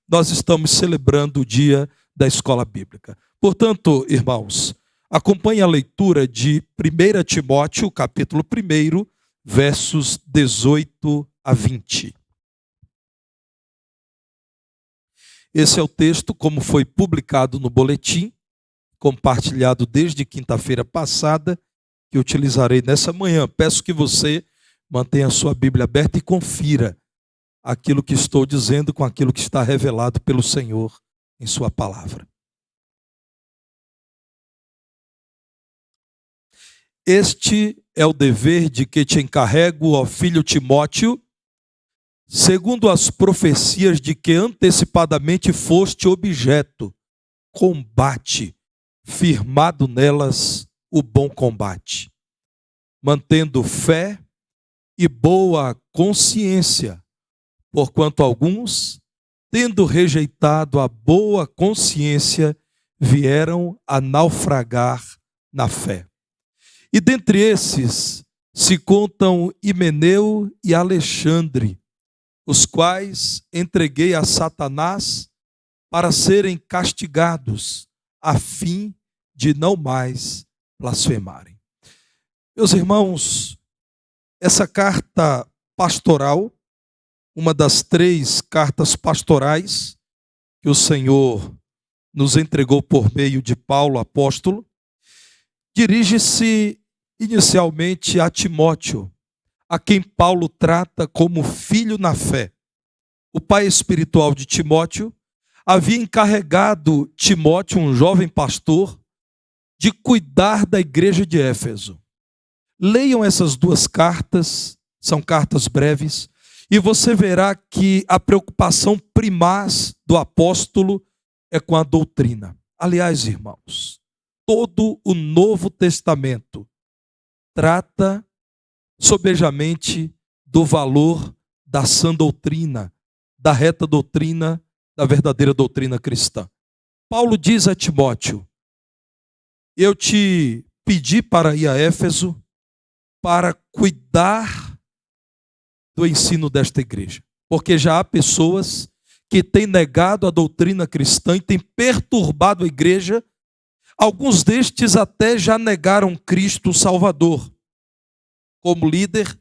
nós estamos celebrando o dia da escola bíblica. Portanto, irmãos, acompanhe a leitura de 1 Timóteo, capítulo 1, versos 18 a 20. Esse é o texto, como foi publicado no boletim, compartilhado desde quinta-feira passada, que utilizarei nessa manhã. Peço que você mantenha a sua Bíblia aberta e confira aquilo que estou dizendo com aquilo que está revelado pelo Senhor em sua palavra. Este é o dever de que te encarrego, ó filho Timóteo, segundo as profecias de que antecipadamente foste objeto, combate, firmado nelas o bom combate, mantendo fé e boa consciência, porquanto alguns, tendo rejeitado a boa consciência, vieram a naufragar na fé. E dentre esses se contam Himeneu e Alexandre, os quais entreguei a Satanás para serem castigados, a fim de não mais blasfemarem. Meus irmãos, essa carta pastoral, uma das 3 cartas pastorais que o Senhor nos entregou por meio de Paulo, apóstolo, dirige-se inicialmente a Timóteo, a quem Paulo trata como filho na fé. O pai espiritual de Timóteo havia encarregado Timóteo, um jovem pastor, de cuidar da igreja de Éfeso. Leiam essas 2 cartas, são cartas breves, e você verá que a preocupação primaz do apóstolo é com a doutrina. Aliás, irmãos, todo o Novo Testamento trata sobejamente do valor da sã doutrina, da reta doutrina, da verdadeira doutrina cristã. Paulo diz a Timóteo: eu te pedi para ir a Éfeso para cuidar do ensino desta igreja, porque já há pessoas que têm negado a doutrina cristã e têm perturbado a igreja. Alguns destes até já negaram Cristo Salvador. Como líder,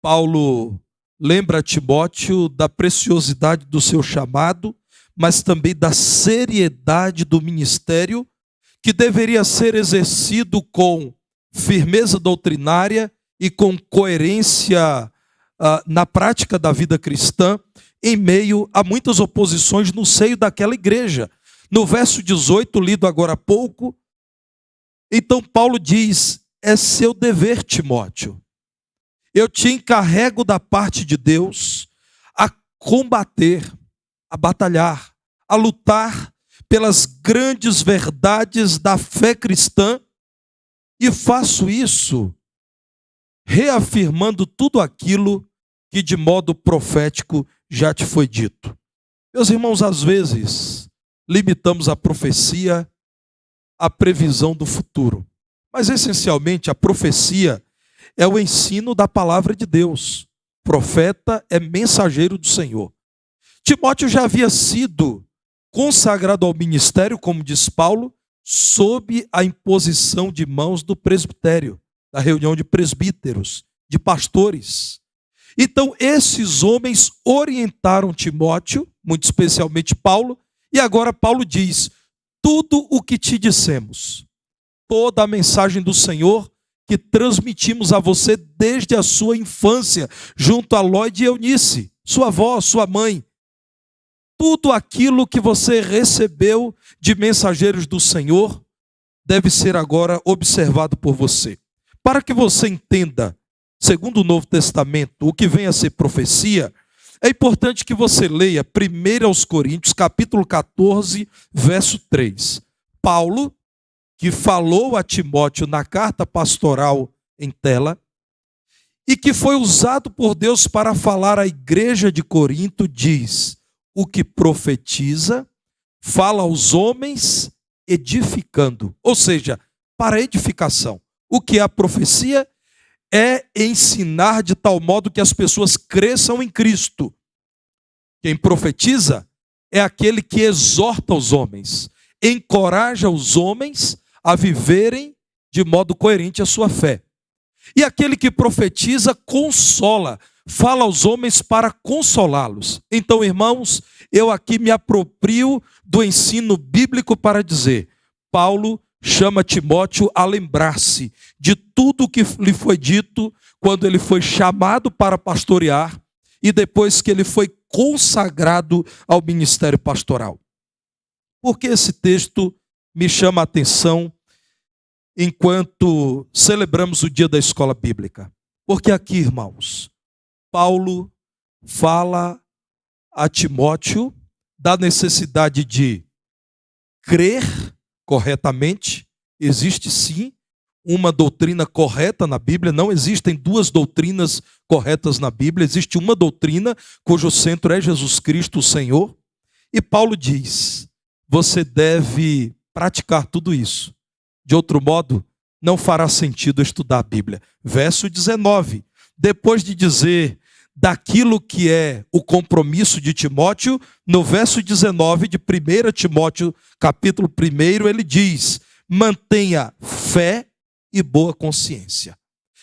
Paulo lembra a Timóteo da preciosidade do seu chamado, mas também da seriedade do ministério, que deveria ser exercido com firmeza doutrinária e com coerência na prática da vida cristã, em meio a muitas oposições no seio daquela igreja. No verso 18, lido agora há pouco, então Paulo diz: é seu dever, Timóteo. Eu te encarrego da parte de Deus a combater, a batalhar, a lutar pelas grandes verdades da fé cristã, e faço isso reafirmando tudo aquilo que de modo profético já te foi dito. Meus irmãos, às vezes limitamos a profecia à previsão do futuro, mas essencialmente a profecia é o ensino da palavra de Deus. Profeta é mensageiro do Senhor. Timóteo já havia sido consagrado ao ministério, como diz Paulo, sob a imposição de mãos do presbitério, da reunião de presbíteros, de pastores. Então esses homens orientaram Timóteo, muito especialmente Paulo, e agora Paulo diz: tudo o que te dissemos, toda a mensagem do Senhor que transmitimos a você desde a sua infância, junto a Lóide e Eunice, sua avó, sua mãe, tudo aquilo que você recebeu de mensageiros do Senhor deve ser agora observado por você. Para que você entenda, segundo o Novo Testamento, o que vem a ser profecia, é importante que você leia 1 aos Coríntios, capítulo 14, verso 3. Paulo, que falou a Timóteo na carta pastoral em tela, e que foi usado por Deus para falar à igreja de Corinto, diz: o que profetiza, fala aos homens edificando, ou seja, para edificação. O que é a profecia? É ensinar de tal modo que as pessoas cresçam em Cristo. Quem profetiza é aquele que exorta os homens, encoraja os homens a viverem de modo coerente a sua fé. E aquele que profetiza consola, fala aos homens para consolá-los. Então, irmãos, eu aqui me aproprio do ensino bíblico para dizer: Paulo chama Timóteo a lembrar-se de tudo o que lhe foi dito quando ele foi chamado para pastorear e depois que ele foi consagrado ao ministério pastoral. Por que esse texto me chama a atenção enquanto celebramos o dia da escola bíblica? Porque aqui, irmãos, Paulo fala a Timóteo da necessidade de crer corretamente. Existe sim uma doutrina correta na Bíblia, não existem duas doutrinas corretas na Bíblia, existe uma doutrina cujo centro é Jesus Cristo, o Senhor. E Paulo diz: você deve praticar tudo isso. De outro modo, não fará sentido estudar a Bíblia. Verso 19, depois de dizer daquilo que é o compromisso de Timóteo, no verso 19 de 1 Timóteo, capítulo 1, ele diz: mantenha fé e boa consciência.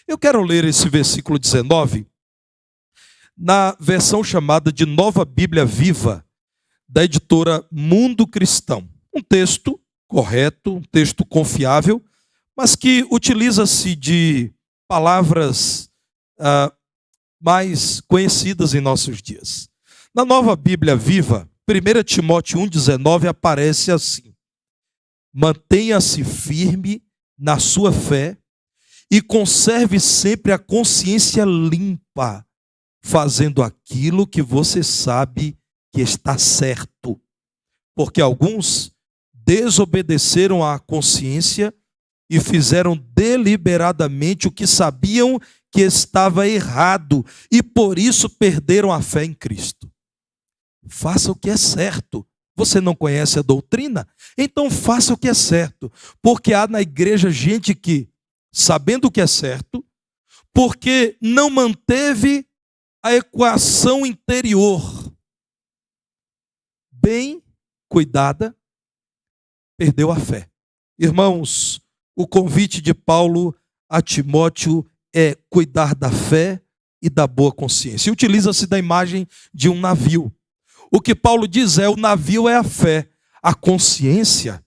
Eu quero ler esse versículo 19 na versão chamada de Nova Bíblia Viva, da editora Mundo Cristão. Um texto correto, um texto confiável, mas que utiliza-se de palavras mais conhecidas em nossos dias. Na Nova Bíblia Viva, 1 Timóteo 1,19 aparece assim: mantenha-se firme na sua fé e conserve sempre a consciência limpa, fazendo aquilo que você sabe que está certo. Porque alguns desobedeceram à consciência e fizeram deliberadamente o que sabiam que estava errado e por isso perderam a fé em Cristo. Faça o que é certo. Você não conhece a doutrina? Então faça o que é certo. Porque há na igreja gente que, sabendo o que é certo, porque não manteve a equação interior bem cuidada, perdeu a fé. Irmãos, o convite de Paulo a Timóteo é cuidar da fé e da boa consciência. E utiliza-se da imagem de um navio. O que Paulo diz é: o navio é a fé, a consciência,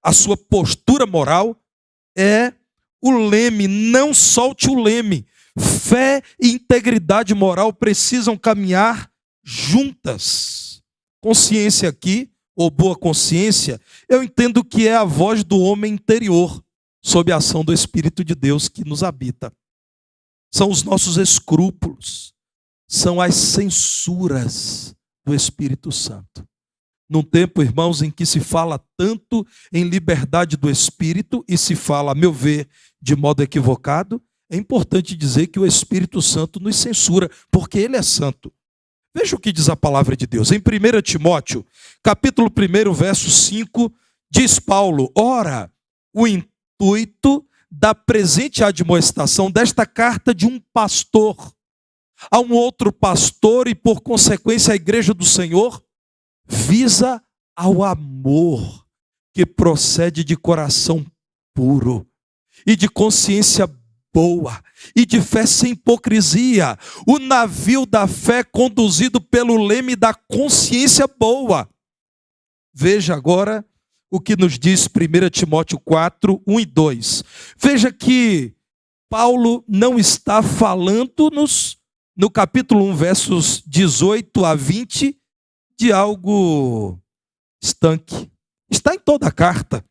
a sua postura moral é o leme. Não solte o leme. Fé e integridade moral precisam caminhar juntas. Consciência aqui, ou boa consciência, eu entendo que é a voz do homem interior, sob a ação do Espírito de Deus que nos habita. São os nossos escrúpulos, são as censuras do Espírito Santo. Num tempo, irmãos, em que se fala tanto em liberdade do Espírito e se fala, a meu ver, de modo equivocado, é importante dizer que o Espírito Santo nos censura, porque ele é santo. Veja o que diz a palavra de Deus. Em 1 Timóteo, capítulo 1, verso 5, diz Paulo: ora, o intuito da presente admoestação desta carta de um pastor a um outro pastor e, por consequência, a igreja do Senhor, visa ao amor que procede de coração puro e de consciência boa e de fé sem hipocrisia. O navio da fé conduzido pelo leme da consciência boa. Veja agora o que nos diz 1 Timóteo 4, 1 e 2. Veja que Paulo não está falando-nos no capítulo 1, versos 18 a 20, de algo estanque. Está em toda a carta.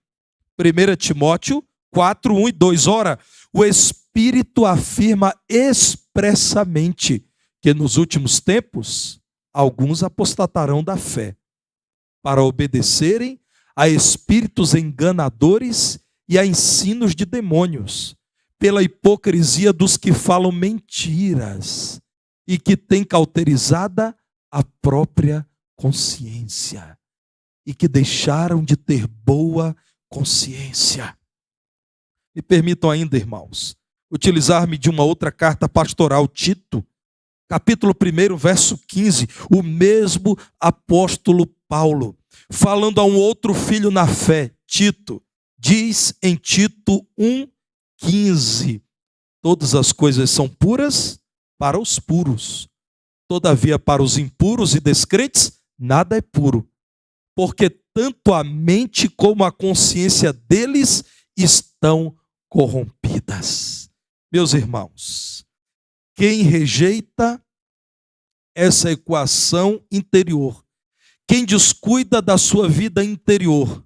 1 Timóteo 4, 1 e 2. Ora, o Espírito afirma expressamente que nos últimos tempos alguns apostatarão da fé, para obedecerem a espíritos enganadores e a ensinos de demônios, pela hipocrisia dos que falam mentiras e que têm cauterizada a própria consciência e que deixaram de ter boa consciência. Me permitam ainda, irmãos, utilizar-me de uma outra carta pastoral, Tito, capítulo 1, verso 15. O mesmo apóstolo Paulo, falando a um outro filho na fé, Tito, diz em Tito 1,15: todas as coisas são puras para os puros, todavia para os impuros e descrentes nada é puro, porque tanto a mente como a consciência deles estão corrompidas. Meus irmãos, quem rejeita essa equação interior, quem descuida da sua vida interior,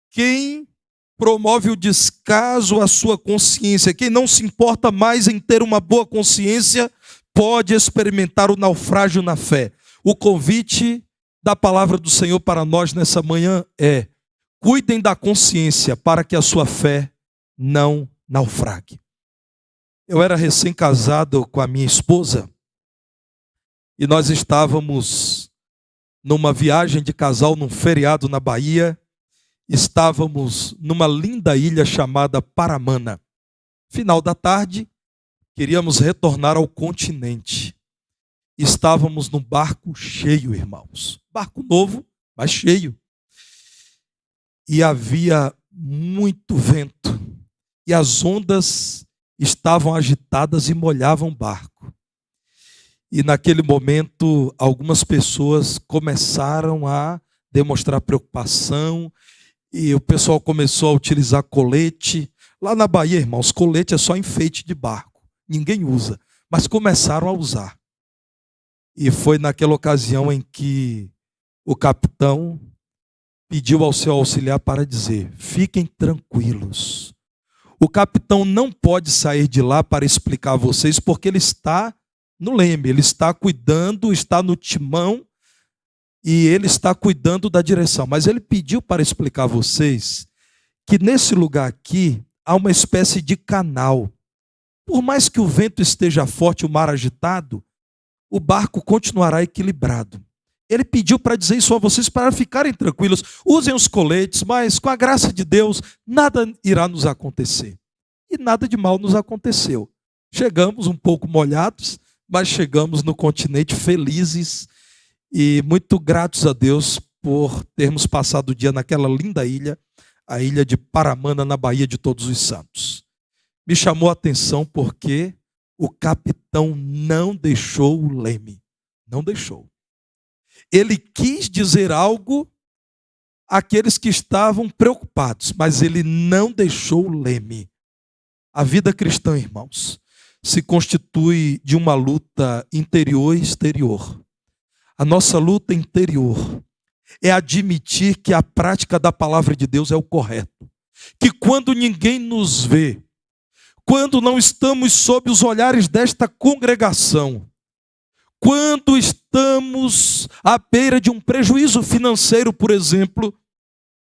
quem promove o descaso à sua consciência, quem não se importa mais em ter uma boa consciência, pode experimentar o naufrágio na fé. O convite da palavra do Senhor para nós nessa manhã é: cuidem da consciência para que a sua fé não naufrague. Eu era recém-casado com a minha esposa e nós estávamos numa viagem de casal num feriado na Bahia. Estávamos numa linda ilha chamada Paramana. Final da tarde, queríamos retornar ao continente. Estávamos num barco cheio, irmãos. Barco novo, mas cheio. E havia muito vento. E as ondas estavam agitadas e molhavam o barco. E naquele momento, algumas pessoas começaram a demonstrar preocupação. E o pessoal começou a utilizar colete. Lá na Bahia, irmãos, colete é só enfeite de barco. Ninguém usa. Mas começaram a usar. E foi naquela ocasião em que o capitão pediu ao seu auxiliar para dizer: fiquem tranquilos. O capitão não pode sair de lá para explicar a vocês, porque ele está no leme, ele está cuidando, está no timão, e ele está cuidando da direção. Mas ele pediu para explicar a vocês que nesse lugar aqui há uma espécie de canal. Por mais que o vento esteja forte, o mar agitado, o barco continuará equilibrado. Ele pediu para dizer isso a vocês para ficarem tranquilos. Usem os coletes, mas com a graça de Deus, nada irá nos acontecer. E nada de mal nos aconteceu. Chegamos um pouco molhados, mas chegamos no continente felizes e muito gratos a Deus por termos passado o dia naquela linda ilha, a ilha de Paramana, na Bahia de Todos os Santos. Me chamou a atenção porque o capitão não deixou o leme. Não deixou. Ele quis dizer algo àqueles que estavam preocupados, mas ele não deixou o leme. A vida cristã, irmãos, se constitui de uma luta interior e exterior. A nossa luta interior é admitir que a prática da palavra de Deus é o correto. Que quando ninguém nos vê, quando não estamos sob os olhares desta congregação, quando estamos à beira de um prejuízo financeiro, por exemplo,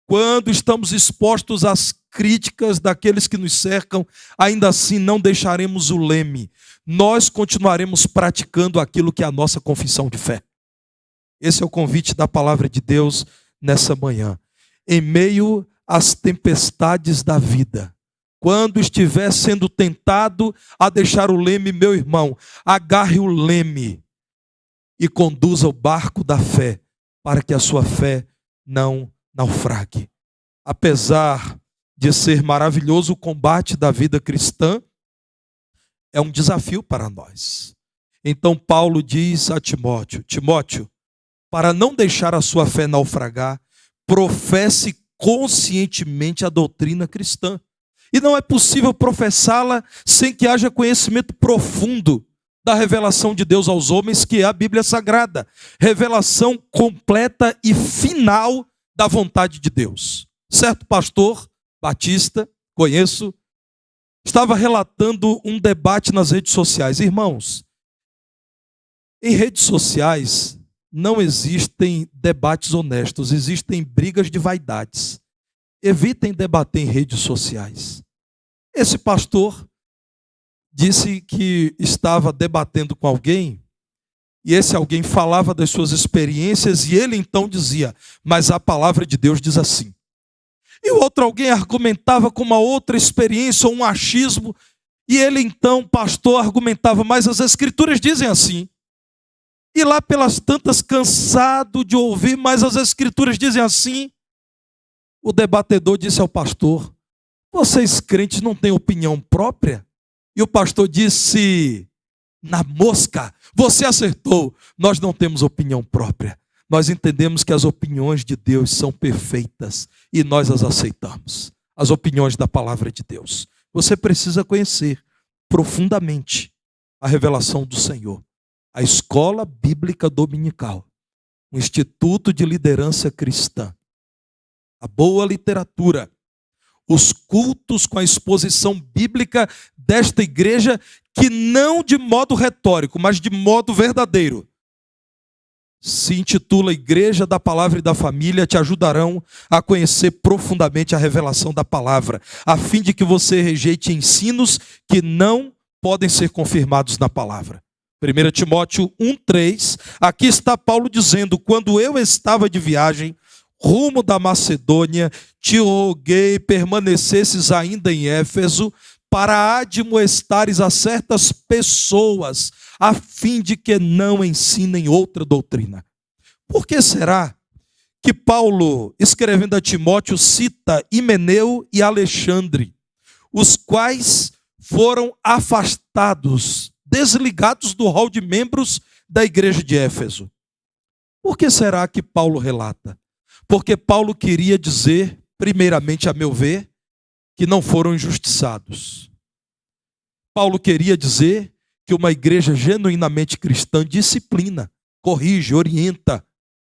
quando estamos expostos às críticas daqueles que nos cercam, ainda assim não deixaremos o leme. Nós continuaremos praticando aquilo que é a nossa confissão de fé. Esse é o convite da palavra de Deus nessa manhã. Em meio às tempestades da vida, quando estiver sendo tentado a deixar o leme, meu irmão, agarre o leme e conduza o barco da fé, para que a sua fé não naufrague. Apesar de ser maravilhoso o combate da vida cristã, é um desafio para nós. Então Paulo diz a Timóteo: Timóteo, para não deixar a sua fé naufragar, professe conscientemente a doutrina cristã. E não é possível professá-la sem que haja conhecimento profundo da revelação de Deus aos homens, que é a Bíblia Sagrada. Revelação completa e final da vontade de Deus. Certo pastor batista, conheço, estava relatando um debate nas redes sociais. Irmãos, em redes sociais não existem debates honestos, existem brigas de vaidades. Evitem debater em redes sociais. Esse pastor disse que estava debatendo com alguém, e esse alguém falava das suas experiências, e ele então dizia: mas a palavra de Deus diz assim. E o outro alguém argumentava com uma outra experiência, ou um achismo, e ele então, pastor, argumentava: mas as escrituras dizem assim. E lá pelas tantas, cansado de ouvir, mas as escrituras dizem assim, o debatedor disse ao pastor: vocês crentes não têm opinião própria? E o pastor disse: na mosca, você acertou, nós não temos opinião própria. Nós entendemos que as opiniões de Deus são perfeitas e nós as aceitamos. As opiniões da palavra de Deus. Você precisa conhecer profundamente a revelação do Senhor. A escola bíblica dominical, o Instituto de Liderança Cristã, a boa literatura, os cultos com a exposição bíblica desta igreja, que não de modo retórico, mas de modo verdadeiro, se intitula Igreja da Palavra e da Família, te ajudarão a conhecer profundamente a revelação da palavra, a fim de que você rejeite ensinos que não podem ser confirmados na palavra. 1 Timóteo 1,3, aqui está Paulo dizendo: quando eu estava de viagem, rumo da Macedônia, te roguei permanecesses ainda em Éfeso, para admoestares a certas pessoas, a fim de que não ensinem outra doutrina. Por que será que Paulo, escrevendo a Timóteo, cita Himeneu e Alexandre, os quais foram afastados, desligados do rol de membros da igreja de Éfeso? Por que será que Paulo relata? Porque Paulo queria dizer, primeiramente, a meu ver, que não foram injustiçados. Paulo queria dizer que uma igreja genuinamente cristã disciplina, corrige, orienta,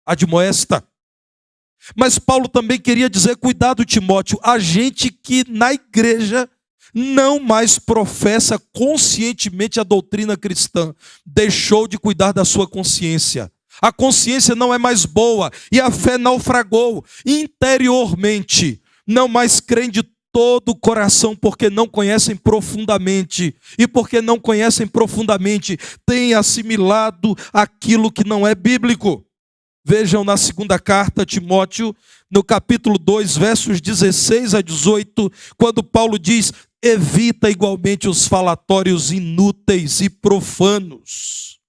admoesta. Mas Paulo também queria dizer: cuidado, Timóteo, a gente que na igreja não mais professa conscientemente a doutrina cristã, deixou de cuidar da sua consciência. A consciência não é mais boa e a fé naufragou interiormente. Não mais creem de todo o coração, porque não conhecem profundamente. E porque não conhecem profundamente, têm assimilado aquilo que não é bíblico. Vejam na segunda carta a Timóteo, no capítulo 2, versos 16 a 18, quando Paulo diz: evita igualmente os falatórios inúteis e profanos.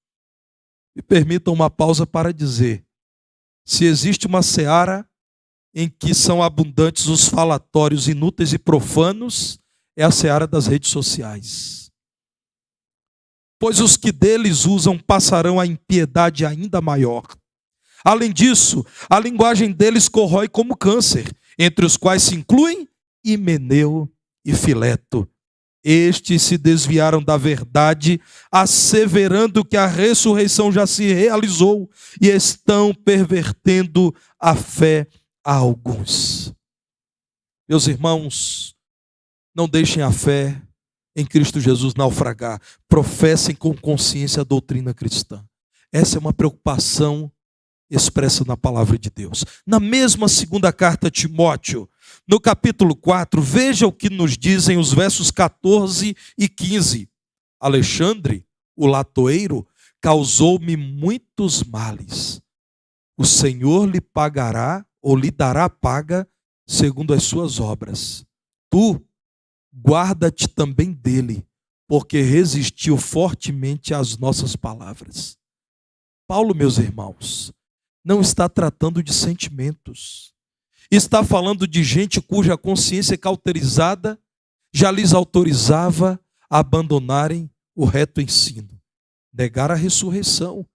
Me permitam uma pausa para dizer: se existe uma seara em que são abundantes os falatórios inúteis e profanos, é a seara das redes sociais. Pois os que deles usam passarão a impiedade ainda maior. Além disso, a linguagem deles corrói como câncer, entre os quais se incluem Himeneu e Fileto. Estes se desviaram da verdade, asseverando que a ressurreição já se realizou, e estão pervertendo a fé a alguns. Meus irmãos, não deixem a fé em Cristo Jesus naufragar. Professem com consciência a doutrina cristã. Essa é uma preocupação expressa na palavra de Deus. Na mesma segunda carta a Timóteo, no capítulo 4, veja o que nos dizem os versos 14 e 15. Alexandre, o latoeiro, causou-me muitos males. O Senhor lhe pagará, ou lhe dará paga, segundo as suas obras. Tu, guarda-te também dele, porque resistiu fortemente às nossas palavras. Paulo, meus irmãos, não está tratando de sentimentos. Está falando de gente cuja consciência cauterizada já lhes autorizava a abandonarem o reto ensino, negar a ressurreição.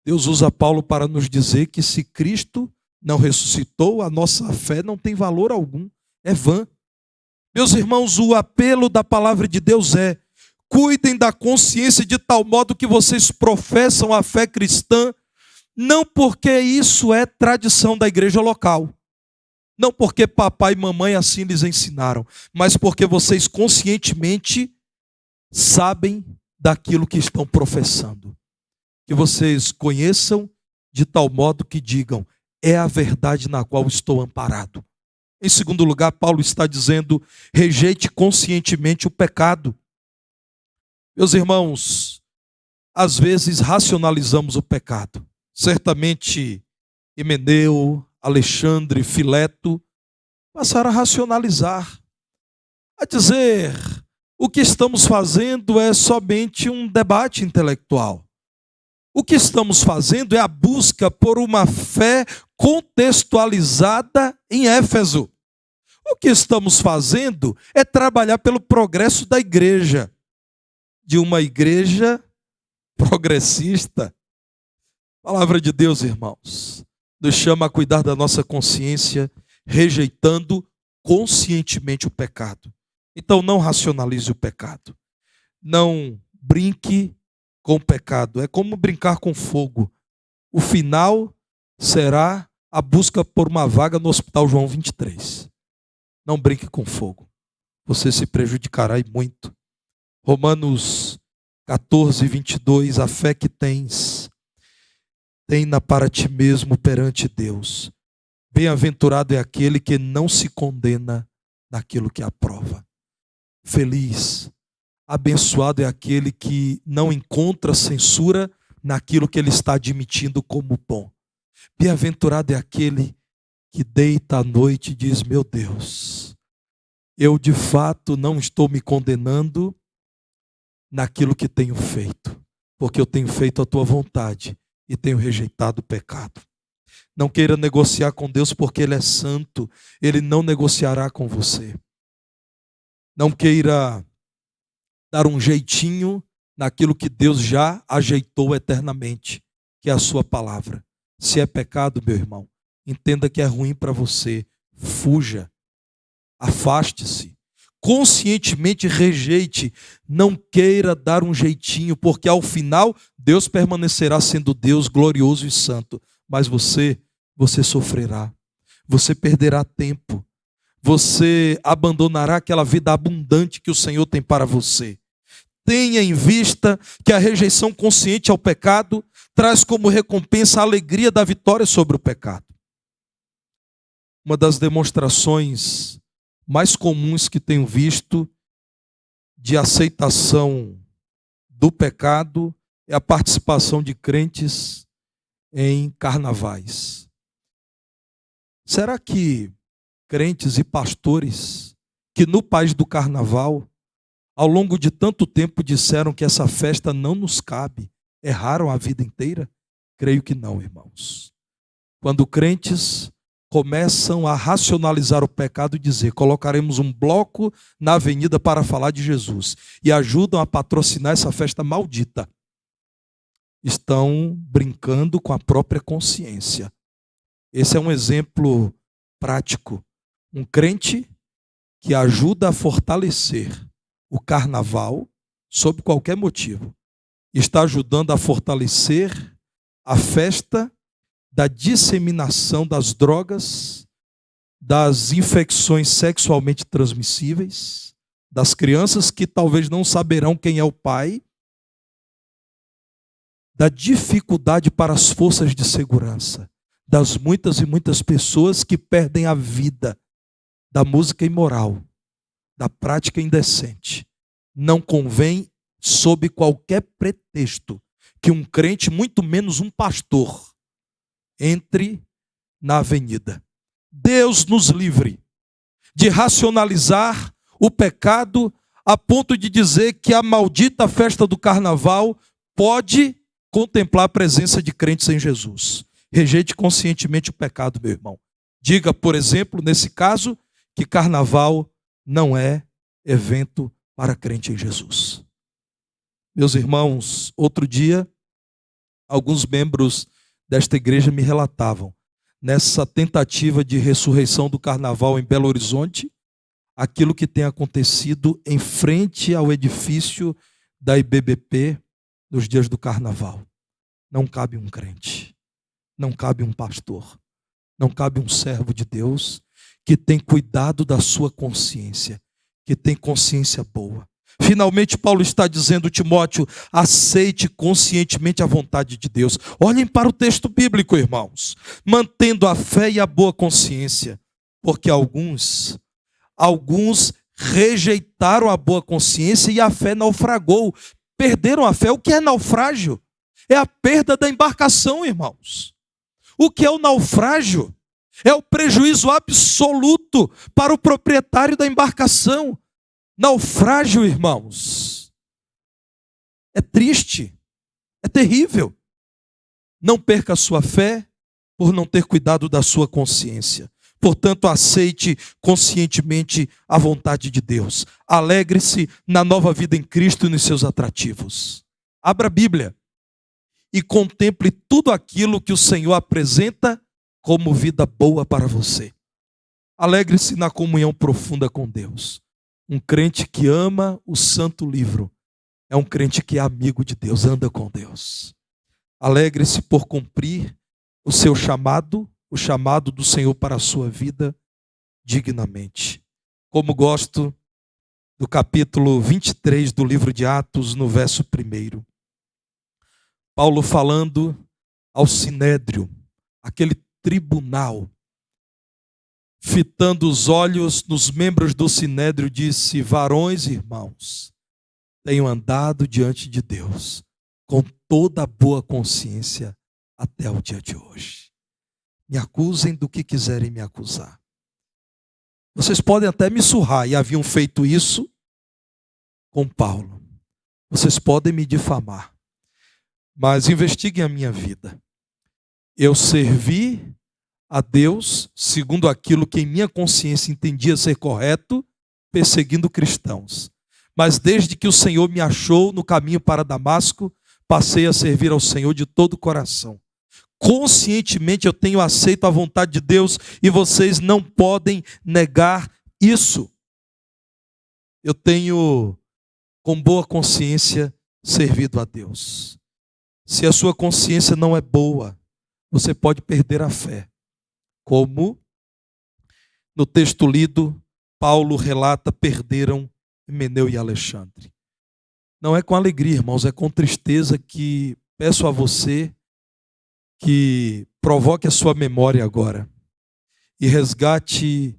Deus usa Paulo para nos dizer que se Cristo não ressuscitou, a nossa fé não tem valor algum, é vã. Meus irmãos, o apelo da palavra de Deus é: cuidem da consciência de tal modo que vocês professam a fé cristã, não porque isso é tradição da igreja local, não porque papai e mamãe assim lhes ensinaram, mas porque vocês conscientemente sabem daquilo que estão professando. Que vocês conheçam de tal modo que digam: é a verdade na qual estou amparado. Em segundo lugar, Paulo está dizendo: rejeite conscientemente o pecado. Meus irmãos, às vezes racionalizamos o pecado. Certamente Himeneu, Alexandre, Fileto passaram a racionalizar, a dizer: o que estamos fazendo é somente um debate intelectual. O que estamos fazendo é a busca por uma fé contextualizada em Éfeso. O que estamos fazendo é trabalhar pelo progresso da igreja, de uma igreja progressista. A palavra de Deus, irmãos, nos chama a cuidar da nossa consciência, rejeitando conscientemente o pecado. Então não racionalize o pecado. Não brinque com o pecado. É como brincar com fogo. O final será a busca por uma vaga no Hospital João 23. Não brinque com fogo. Você se prejudicará e muito. Romanos 14, 22. A fé que tens, tem-na para ti mesmo perante Deus. Bem-aventurado é aquele que não se condena naquilo que aprova. Feliz, abençoado é aquele que não encontra censura naquilo que ele está admitindo como bom. Bem-aventurado é aquele que deita à noite e diz: meu Deus, eu de fato não estou me condenando naquilo que tenho feito, porque eu tenho feito a tua vontade e tenho rejeitado o pecado. Não queira negociar com Deus porque Ele é santo, Ele não negociará com você. Não queira dar um jeitinho naquilo que Deus já ajeitou eternamente, que é a sua palavra. Se é pecado, meu irmão, entenda que é ruim para você. Fuja, afaste-se, conscientemente rejeite. Não queira dar um jeitinho, porque ao final Deus permanecerá sendo Deus glorioso e santo. Mas você sofrerá, você perderá tempo, você abandonará aquela vida abundante que o Senhor tem para você. Tenha em vista que a rejeição consciente ao pecado traz como recompensa a alegria da vitória sobre o pecado. Uma das demonstrações mais comuns que tenho visto de aceitação do pecado é a participação de crentes em carnavais. Será que crentes e pastores que no país do carnaval, ao longo de tanto tempo, disseram que essa festa não nos cabe, erraram a vida inteira? Creio que não, irmãos. Quando crentes começam a racionalizar o pecado e dizer: colocaremos um bloco na avenida para falar de Jesus, e ajudam a patrocinar essa festa maldita, estão brincando com a própria consciência. Esse é um exemplo prático. Um crente que ajuda a fortalecer o carnaval, sob qualquer motivo, está ajudando a fortalecer a festa da disseminação das drogas, das infecções sexualmente transmissíveis, das crianças que talvez não saberão quem é o pai, da dificuldade para as forças de segurança, das muitas e muitas pessoas que perdem a vida, da música imoral, da prática indecente. Não convém, sob qualquer pretexto, que um crente, muito menos um pastor, entre na avenida. Deus nos livre de racionalizar o pecado a ponto de dizer que a maldita festa do carnaval pode contemplar a presença de crentes em Jesus. Rejeite conscientemente o pecado, meu irmão. Diga, por exemplo, nesse caso, que carnaval não é evento para crente em Jesus. Meus irmãos, outro dia, alguns membros desta igreja me relatavam, nessa tentativa de ressurreição do carnaval em Belo Horizonte, aquilo que tem acontecido em frente ao edifício da IBBP nos dias do carnaval. Não cabe um crente, não cabe um pastor, não cabe um servo de Deus que tem cuidado da sua consciência, que tem consciência boa. Finalmente, Paulo está dizendo: Timóteo, aceite conscientemente a vontade de Deus. Olhem para o texto bíblico, irmãos, mantendo a fé e a boa consciência, porque alguns rejeitaram a boa consciência e a fé naufragou. Perderam a fé. O que é naufrágio? É a perda da embarcação, irmãos. O que é o naufrágio? É o prejuízo absoluto para o proprietário da embarcação. Naufrágio, irmãos, é triste, é terrível. Não perca a sua fé por não ter cuidado da sua consciência. Portanto, aceite conscientemente a vontade de Deus. Alegre-se na nova vida em Cristo e nos seus atrativos. Abra a Bíblia e contemple tudo aquilo que o Senhor apresenta como vida boa para você. Alegre-se na comunhão profunda com Deus. Um crente que ama o santo livro é um crente que é amigo de Deus, anda com Deus. Alegre-se por cumprir o seu chamado, o chamado do Senhor para a sua vida dignamente. Como gosto do capítulo 23 do livro de Atos, no verso 1. Paulo falando ao Sinédrio, aquele tribunal, fitando os olhos nos membros do Sinédrio, disse: varões e irmãos, tenho andado diante de Deus com toda a boa consciência até o dia de hoje. Me acusem do que quiserem me acusar. Vocês podem até me surrar, e haviam feito isso com Paulo. Vocês podem me difamar, mas investiguem a minha vida. Eu servi a Deus segundo aquilo que em minha consciência entendia ser correto, perseguindo cristãos. Mas desde que o Senhor me achou no caminho para Damasco, passei a servir ao Senhor de todo o coração. Conscientemente eu tenho aceito a vontade de Deus e vocês não podem negar isso. Eu tenho, com boa consciência, servido a Deus. Se a sua consciência não é boa, você pode perder a fé. Como no texto lido, Paulo relata, perderam Himeneu e Alexandre. Não é com alegria, irmãos, é com tristeza que peço a você que provoque a sua memória agora e resgate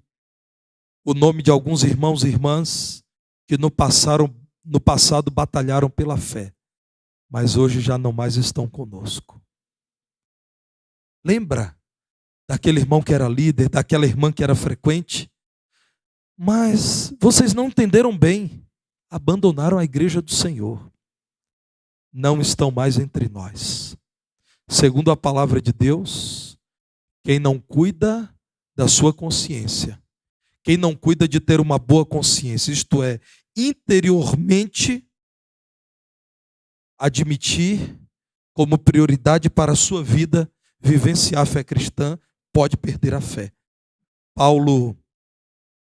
o nome de alguns irmãos e irmãs que no passado batalharam pela fé, mas hoje já não mais estão conosco. Lembra daquele irmão que era líder, daquela irmã que era frequente? Mas vocês não entenderam bem, abandonaram a igreja do Senhor. Não estão mais entre nós. Segundo a palavra de Deus, quem não cuida da sua consciência, quem não cuida de ter uma boa consciência, isto é, interiormente admitir como prioridade para a sua vida vivenciar a fé cristã, pode perder a fé. Paulo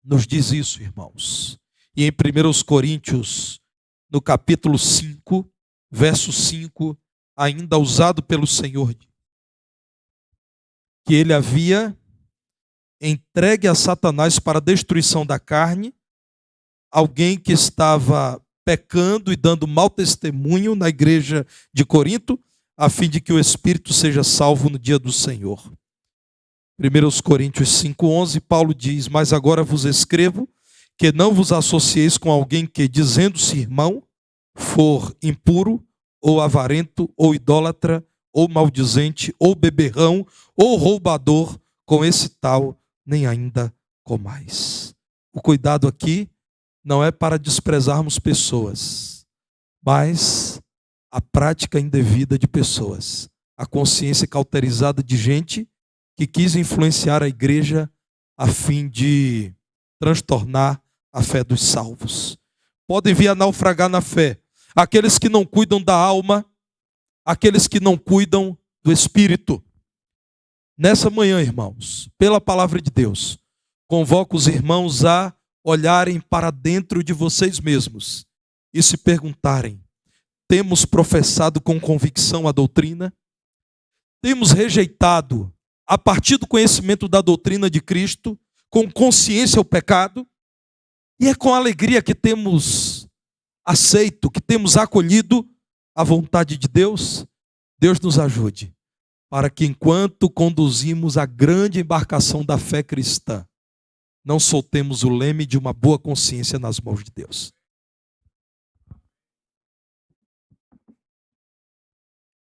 nos diz isso, irmãos. E em 1 Coríntios, no capítulo 5, verso 5, ainda usado pelo Senhor, que ele havia entregue a Satanás para a destruição da carne, alguém que estava pecando e dando mau testemunho na igreja de Corinto, a fim de que o espírito seja salvo no dia do Senhor. 1 Coríntios 5,11, Paulo diz: mas agora vos escrevo que não vos associeis com alguém que, dizendo-se irmão, for impuro, ou avarento, ou idólatra, ou maldizente, ou beberrão, ou roubador, com esse tal nem ainda comais. O cuidado aqui não é para desprezarmos pessoas, mas a prática indevida de pessoas, a consciência cauterizada de gente que quis influenciar a igreja a fim de transtornar a fé dos salvos. Podem vir a naufragar na fé aqueles que não cuidam da alma, aqueles que não cuidam do espírito. Nessa manhã, irmãos, pela palavra de Deus, convoco os irmãos a olharem para dentro de vocês mesmos e se perguntarem: temos professado com convicção a doutrina? Temos rejeitado, a partir do conhecimento da doutrina de Cristo, com consciência o pecado? E é com alegria que temos aceito, que temos acolhido a vontade de Deus? Deus nos ajude, para que enquanto conduzimos a grande embarcação da fé cristã, não soltemos o leme de uma boa consciência nas mãos de Deus.